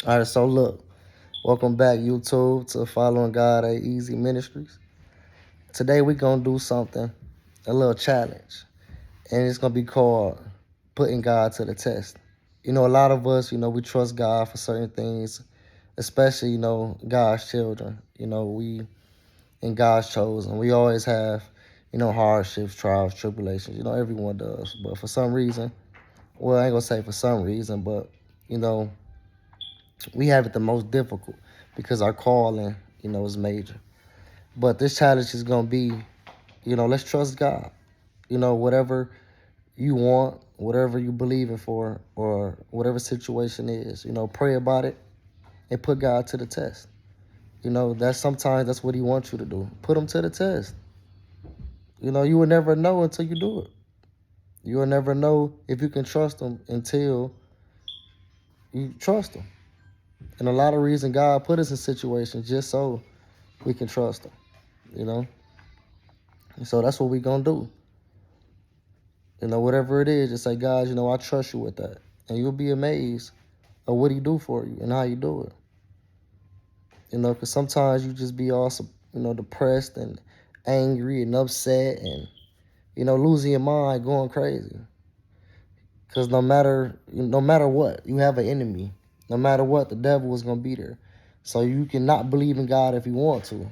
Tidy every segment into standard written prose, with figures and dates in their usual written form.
All right, so look, welcome back, YouTube, to Following God at Easy Ministries. Today we're gonna do something, a little challenge, and it's gonna be called putting God to the test. A lot of us, we trust God for certain things, especially, God's children. We in God's chosen. We always have, hardships, trials, tribulations. Everyone does. But for some reason, well, I ain't gonna say for some reason, but you know, we have it the most difficult because our calling, is major. But this challenge is gonna be, let's trust God. Whatever you want, whatever you believe in for, or whatever situation is, pray about it and put God to the test. That's sometimes that's what He wants you to do. Put Him to the test. You will never know until you do it. You will never know if you can trust Him until you trust Him. And a lot of reason God put us in situations just so we can trust Him. You know, and so that's what we gonna do. Whatever it is, just say, God, I trust you with that, and you'll be amazed at what He do for you and how you do it. Because sometimes you just be all, depressed and angry and upset and losing your mind, going crazy. Because no matter what, you have an enemy. No matter what, the devil is gonna be there. So you cannot believe in God if you want to,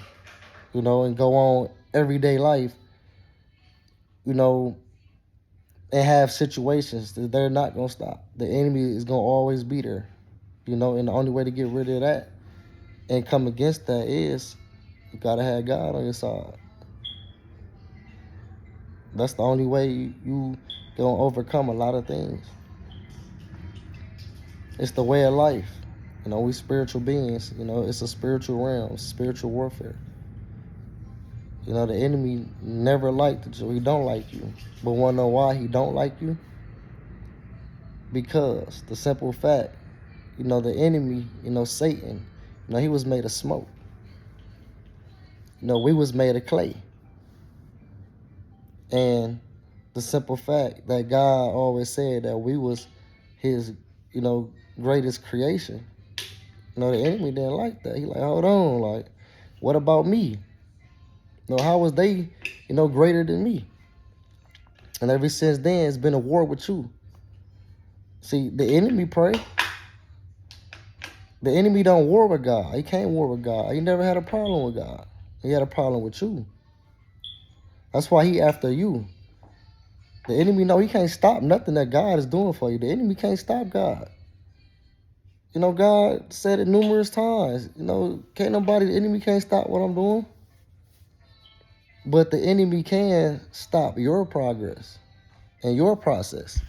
and go on everyday life, you know, and have situations that they're not gonna stop. The enemy is gonna always be there, and the only way to get rid of that and come against that is you gotta have God on your side. That's the only way you gonna overcome a lot of things. It's the way of life. We spiritual beings. It's a spiritual realm, spiritual warfare. The enemy never liked you. He don't like you. But wanna know why he don't like you? Because the simple fact, the enemy, Satan, he was made of smoke. We was made of clay. And the simple fact that God always said that we was his, greatest creation. The enemy didn't like that. He like, hold on, like, what about me? How was they, greater than me? And ever since then, it's been a war with you. See, the enemy pray. The enemy don't war with God. He can't war with God. He never had a problem with God. He had a problem with you. That's why he after you. The enemy know he can't stop nothing that God is doing for you. The enemy can't stop God. God said it numerous times. Can't nobody, the enemy can't stop what I'm doing. But the enemy can stop your progress and your process,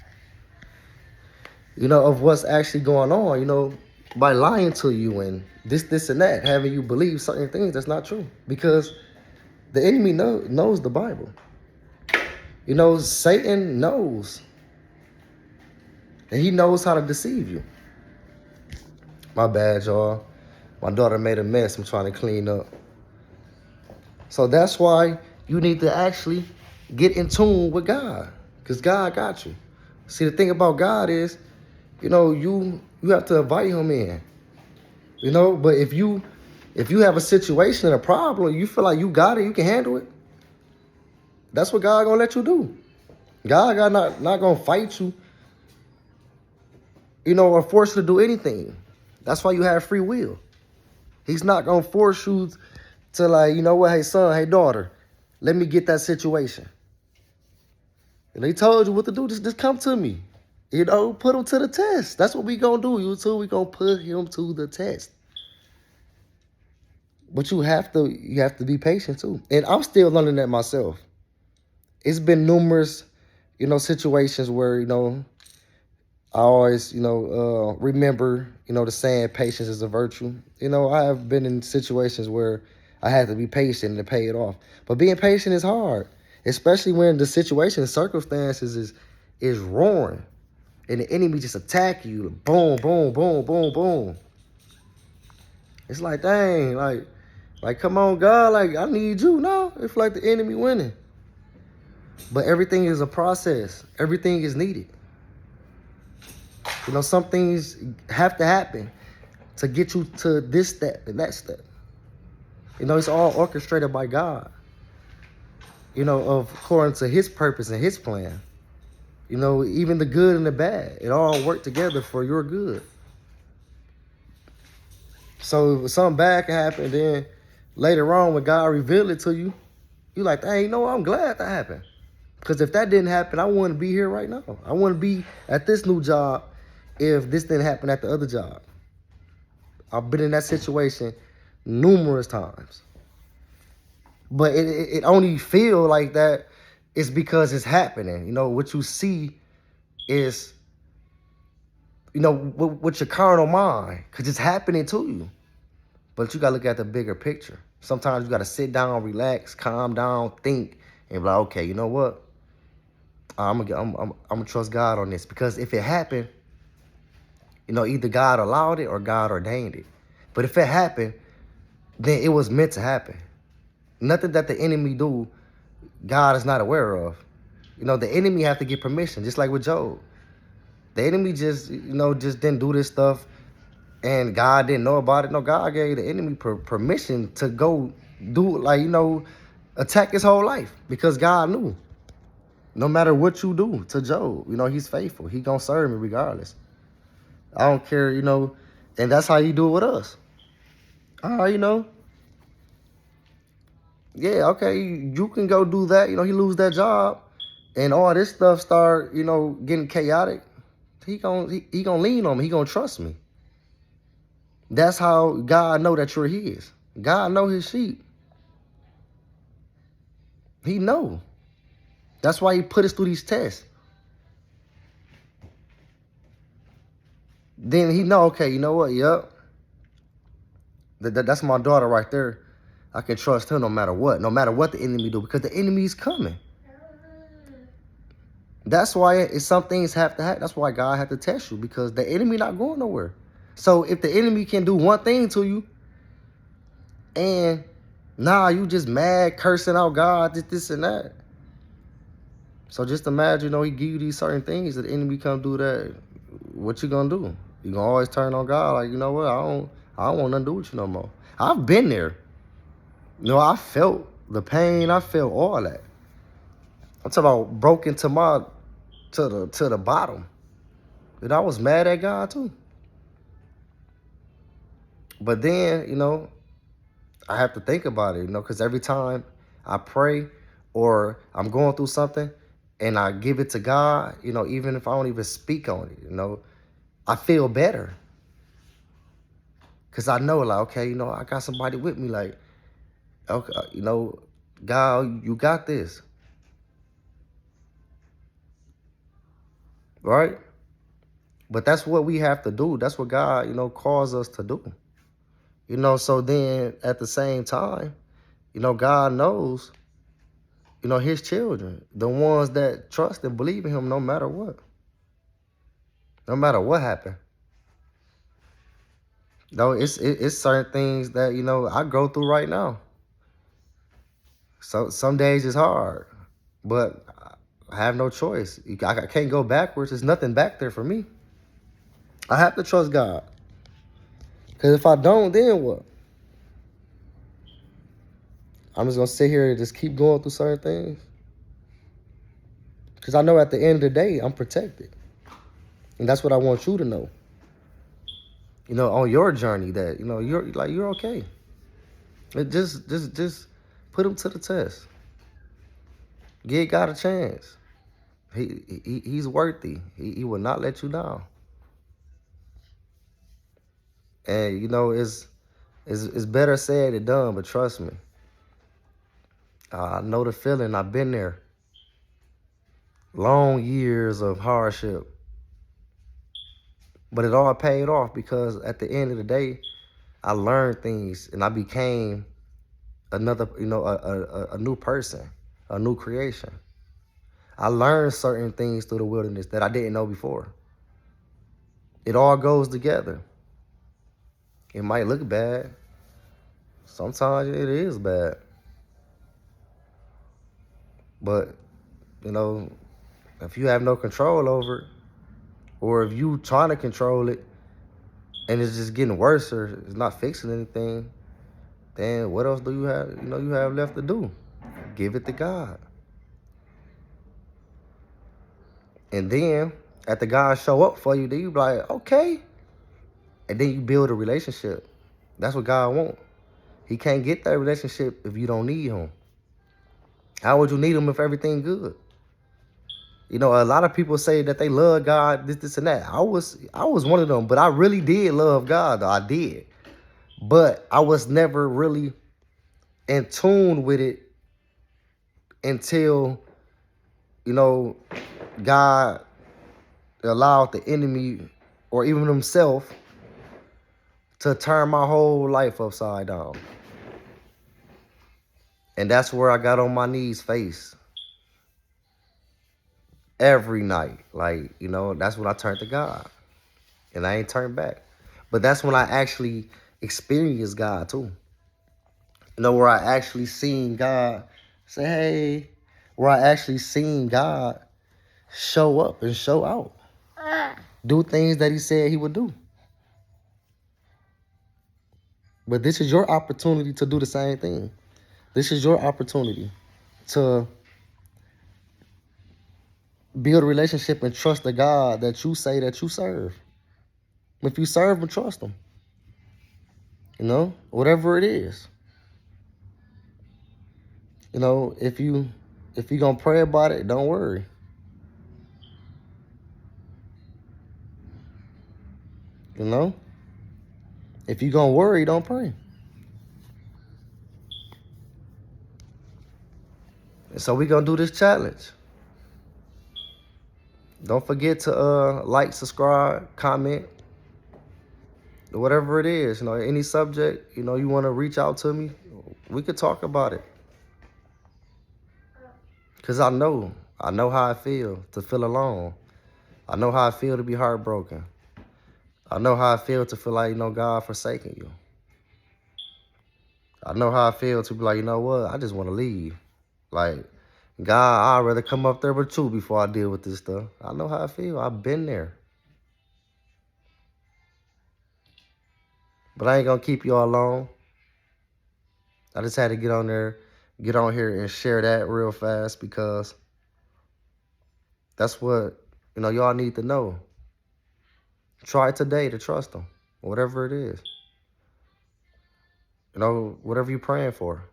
of what's actually going on, by lying to you and this, and that, having you believe certain things that's not true. Because the enemy knows the Bible. Satan knows. And he knows how to deceive you. My bad, y'all. My daughter made a mess. I'm trying to clean up. So that's why you need to actually get in tune with God. Because God got you. See, the thing about God is, you have to invite him in. But if you have a situation and a problem, you feel like you got it, you can handle it. That's what God gonna let you do. God not gonna fight you, or force you to do anything. That's why you have free will. He's not gonna force you to, like, what, hey son, hey daughter, let me get that situation. And he told you what to do, just come to me. Put him to the test. That's what we gonna do, you two. We gonna put him to the test. But you have to be patient too. And I'm still learning that myself. It's been numerous, situations where, I always, remember, the saying, patience is a virtue. I have been in situations where I had to be patient and pay it off. But being patient is hard, especially when the situation and circumstances is roaring and the enemy just attack you. Boom, boom, boom, boom, boom. It's like, dang, like, come on, God, like, I need you. No, it's like the enemy winning. But everything is a process. Everything is needed. Some things have to happen to get you to this step and that step. It's all orchestrated by God, according to his purpose and his plan. Even the good and the bad, it all worked together for your good. So if something bad can happen, then later on when God revealed it to you, you're like, hey, I'm glad that happened. Because if that didn't happen, I wouldn't be here right now. I wouldn't be at this new job if this didn't happen at the other job. I've been in that situation numerous times. But it only feel like that is because it's happening. What you see is, with your carnal mind, because it's happening to you. But you got to look at the bigger picture. Sometimes you got to sit down, relax, calm down, think, and be like, okay, you know what? I'm gonna trust God on this, because if it happened, either God allowed it or God ordained it. But if it happened, then it was meant to happen. Nothing that the enemy do, God is not aware of. The enemy have to get permission, just like with Job. The enemy just didn't do this stuff and God didn't know about it. No, God gave the enemy permission to go do, attack his whole life, because God knew. No matter what you do to Job, he's faithful. He gonna serve me regardless. I don't care, and that's how you do it with us. Yeah, okay, you can go do that. He lose that job, and all this stuff start, getting chaotic. He gonna lean on me. He gonna trust me. That's how God know that you're his. God know his sheep. He know. That's why he put us through these tests. Then he know, okay, you know what? Yep. That's my daughter right there. I can trust her no matter what the enemy do, because the enemy is coming. That's why some things have to happen. That's why God had to test you, because the enemy not going nowhere. So if the enemy can do one thing to you, and you just mad, cursing out God, this and that. So just imagine, he give you these certain things, that the enemy come do that. What you gonna do? You gonna always turn on God, like, you know what? I don't want nothing to do with you no more. I've been there. I felt the pain. I felt all that. I'm talking about broken to the bottom. And I was mad at God too. But then, I have to think about it, because every time I pray or I'm going through something and I give it to God, even if I don't even speak on it, I feel better. Because I know, like, okay, I got somebody with me, like, okay, God, you got this. Right? But that's what we have to do. That's what God, calls us to do. So then at the same time, God knows, his children, the ones that trust and believe in him no matter what. No matter what happened. It's certain things that, I go through right now. So some days it's hard, but I have no choice. I can't go backwards. There's nothing back there for me. I have to trust God. Because if I don't, then what? I'm just going to sit here and just keep going through certain things. Because I know at the end of the day, I'm protected. And that's what I want you to know. On your journey, that, you're okay. Just put him to the test. Give God a chance. He's worthy. He will not let you down. And, it's better said than done, but trust me. I know the feeling. I've been there. Long years of hardship. But it all paid off, because at the end of the day, I learned things and I became another, a new person, a new creation. I learned certain things through the wilderness that I didn't know before. It all goes together. It might look bad. Sometimes it is bad. But, if you have no control over it, or if you trying to control it, and it's just getting worse, or it's not fixing anything, then what else do you have, you have left to do? Give it to God. And then after God show up for you, then you be like, okay. And then you build a relationship. That's what God wants. He can't get that relationship if you don't need him. How would you need him if everything good? A lot of people say that they love God, this, and that. I was one of them, but I really did love God, though. I did. But I was never really in tune with it until, God allowed the enemy or even himself to turn my whole life upside down. And that's where I got on my knees face every night. Like, that's when I turned to God. And I ain't turned back. But that's when I actually experienced God too. Where I actually seen God say, hey, where I actually seen God show up and show out. Do things that he said he would do. But this is your opportunity to do the same thing. This is your opportunity to build a relationship and trust the God that you say that you serve. If you serve him, trust him. Whatever it is. If you gonna pray about it, don't worry. If you gonna worry, don't pray. And so we gonna do this challenge. Don't forget to like, subscribe, comment, whatever it is. Any subject, you want to reach out to me, we could talk about it. Because I know how I feel to feel alone. I know how I feel to be heartbroken. I know how I feel to feel like, God forsaking you. I know how I feel to be like, what? I just want to leave. Like, God, I'd rather come up there with you before I deal with this stuff. I know how I feel. I've been there. But I ain't going to keep y'all long. I just had to get on here and share that real fast because that's what, y'all need to know. Try today to trust him, whatever it is. Whatever you're praying for.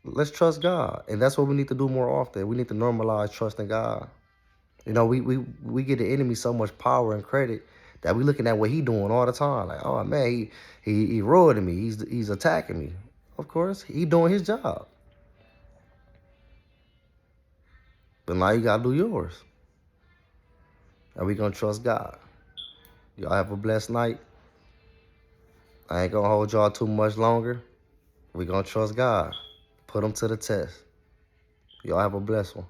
Let's trust God. And that's what we need to do more often. We need to normalize trusting God. We give the enemy so much power and credit that we looking at what he doing all the time. Like, oh man, he ruining me. He's attacking me. Of course, he doing his job. But now you gotta do yours. And we gonna trust God. Y'all have a blessed night. I ain't gonna hold y'all too much longer. We gonna trust God. Put him to the test. Y'all have a blessed one.